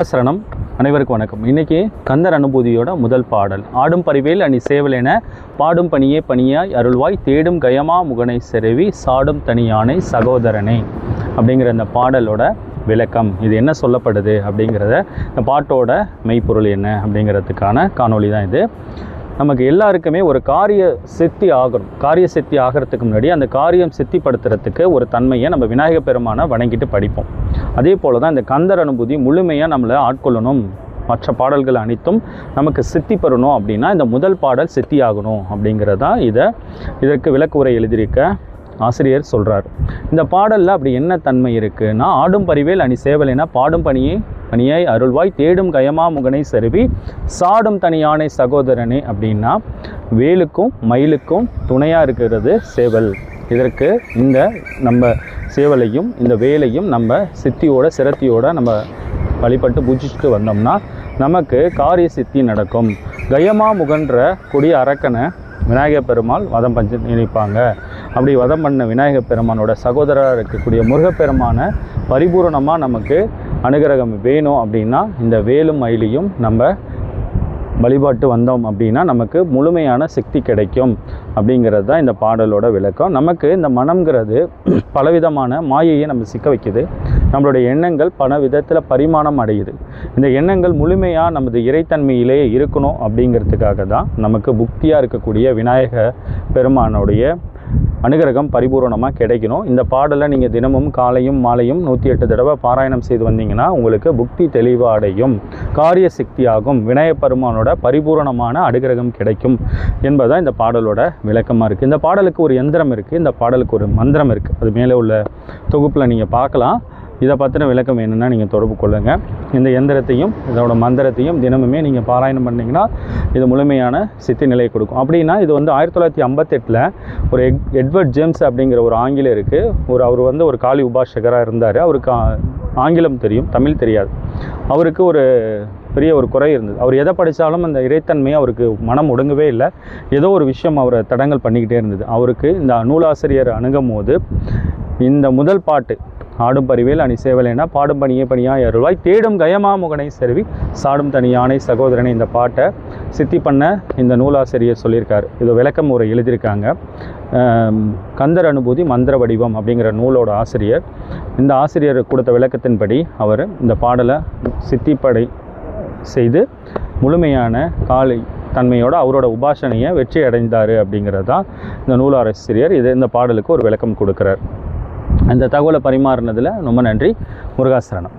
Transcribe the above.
சரணம். அனைவருக்கும் வணக்கம். இன்றைக்கி கந்தர் அனுபூதியோட முதல் பாடல் ஆடும் பரிவேல் அணி சேவலென பாடும் பணியே பணியாய் அருள்வாய் தேடும் கயமா முகனை செருவி சாடும் தனியானை சகோதரனே அப்படிங்கிற இந்த பாடலோட விளக்கம், இது என்ன சொல்லப்படுது அப்படிங்கிறத, இந்த பாட்டோட மெய்ப்பொருள் என்ன அப்படிங்கிறதுக்கான காணொளி தான் இது. நமக்கு எல்லாருக்குமே ஒரு காரிய சித்தி ஆகணும். காரிய சித்தி ஆகிறதுக்கு முன்னாடி அந்த காரியம் சித்திப்படுத்துறதுக்கு ஒரு தன்மையை நம்ம விநாயக பெருமானை வணங்கிட்டு படிப்போம். அதே போல் தான் இந்த கந்தர் அனுபூதி முழுமையாக நம்மளை ஆட்கொள்ளணும், மற்ற பாடல்கள் அனைத்தும் நமக்கு சித்தி பெறணும் அப்படின்னா இந்த முதல் பாடல் சித்தி ஆகணும் அப்படிங்கிறதான் இதற்கு விளக்கு உரை எழுதியிருக்க ஆசிரியர் சொல்கிறார். இந்த பாடலில் அப்படி என்ன தன்மை இருக்குன்னா, ஆடும் பரிவேல் அணி சேவலென பாடும் பணியாய் அருள்வாய் தேடும் கயமா முகனை செருவி சாடும் தனியானை சகோதரனே அப்படின்னா வேலுக்கும் மயிலுக்கும் துணையாக இருக்கிறது சேவல். இதற்கு இந்த நம்ம சேவலையும் இந்த வேலையும் நம்ம சித்தியோட சிரத்தியோட நம்ம வழிபட்டு பூஜிச்சுட்டு வந்தோம்னா நமக்கு காரிய சித்தி நடக்கும். கயமா முகன்ற கொடிய அரக்கனை விநாயகர் பெருமாள் வதம் பண்ணி நினைப்பாங்க. அப்படி வதம் பண்ண விநாயகர் பெருமானோட சகோதரராக இருக்கக்கூடிய முருகப்பெருமான பரிபூரணமாக நமக்கு அனுகிரகம் வேணும் அப்படின்னா இந்த வேலும் மயிலையும் நம்ம வழிபாட்டு வந்தோம் அப்படின்னா நமக்கு முழுமையான சக்தி கிடைக்கும் அப்படிங்கிறது தான் இந்த பாடலோட விளக்கம். நமக்கு இந்த மனம்ங்கிறது பலவிதமான மாயையை நம்ம சிக்க வைக்குது. நம்மளுடைய எண்ணங்கள் பல விதத்தில் பரிமாணம் அடையுது. இந்த எண்ணங்கள் முழுமையாக நமது இறைத்தன்மையிலே இருக்கணும் அப்படிங்கிறதுக்காக தான் நமக்கு புக்தியாக இருக்கக்கூடிய விநாயக பெருமானுடைய அனுகிரகம் பரிபூரணமாக கிடைக்கணும். இந்த பாடலை நீங்கள் தினமும் காலையும் மாலையும் 108 தடவை பாராயணம் செய்து வந்தீங்கன்னா உங்களுக்கு புக்தி தெளிவு அடையும், காரிய சக்தியாகும், விநாயகப் பெருமானோட பரிபூரணமான அனுகிரகம் கிடைக்கும் என்பதுதான் இந்த பாடலோட விளக்கமாக இருக்குது. இந்த பாடலுக்கு ஒரு யந்திரம் இருக்குது, இந்த பாடலுக்கு ஒரு மந்திரம் இருக்குது. அது மேலே உள்ள தொகுப்பில் நீங்கள் பார்க்கலாம். இதை பற்றின விளக்கம் வேணும்னா நீங்கள் தொடர்பு கொள்ளுங்கள். இந்த எந்திரத்தையும் இதோட மந்திரத்தையும் தினமுமே நீங்கள் பாராயணம் பண்ணிங்கன்னா இது முழுமையான சித்தி நிலையை கொடுக்கும். அப்படின்னா இது 1958 ஒரு எட்வர்ட் ஜேம்ஸ் அப்படிங்கிற ஒரு ஆங்கிலம் இருக்குது. அவர் ஒரு காளி உபாசகராக இருந்தார். அவருக்கு ஆங்கிலம் தெரியும், தமிழ் தெரியாது. அவருக்கு ஒரு பெரிய ஒரு குறை இருந்தது. அவர் எதை படித்தாலும் அந்த இறைத்தன்மையை அவருக்கு மனம் ஒடுங்கவே இல்லை. ஏதோ ஒரு விஷயம் அவரை தடங்கல் பண்ணிக்கிட்டே இருந்தது. அவருக்கு இந்த நூலாசிரியர் அணுகும் போது இந்த முதல் பாட்டு ஆடும் பரிவேல் அணி சேவலென பாடும் பணியே பணியாய் அருள்வாய் தேடும் கயமா முகனை செருவி சாடும் தனியானை சகோதரனை, இந்த பாட்டை சித்தி பண்ண இந்த நூலாசிரியர் சொல்லியிருக்கார். இது விளக்கம் ஒரு எழுதியிருக்காங்க. கந்தர் அனுபூதி மந்திர வடிவம் அப்படிங்கிற நூலோட ஆசிரியர். இந்த ஆசிரியர் கொடுத்த விளக்கத்தின்படி அவர் இந்த பாடலை சித்திப்படை செய்து முழுமையான காலை தன்மையோடு அவரோட உபாசனையை வெற்றி அடைந்தார் அப்படிங்கிறது தான் இந்த நூலாசிரியர் இந்த பாடலுக்கு ஒரு விளக்கம் கொடுக்குறார். இந்த தகவலை பரிமாறினதில் ரொம்ப நன்றி. முருகாசரணம்.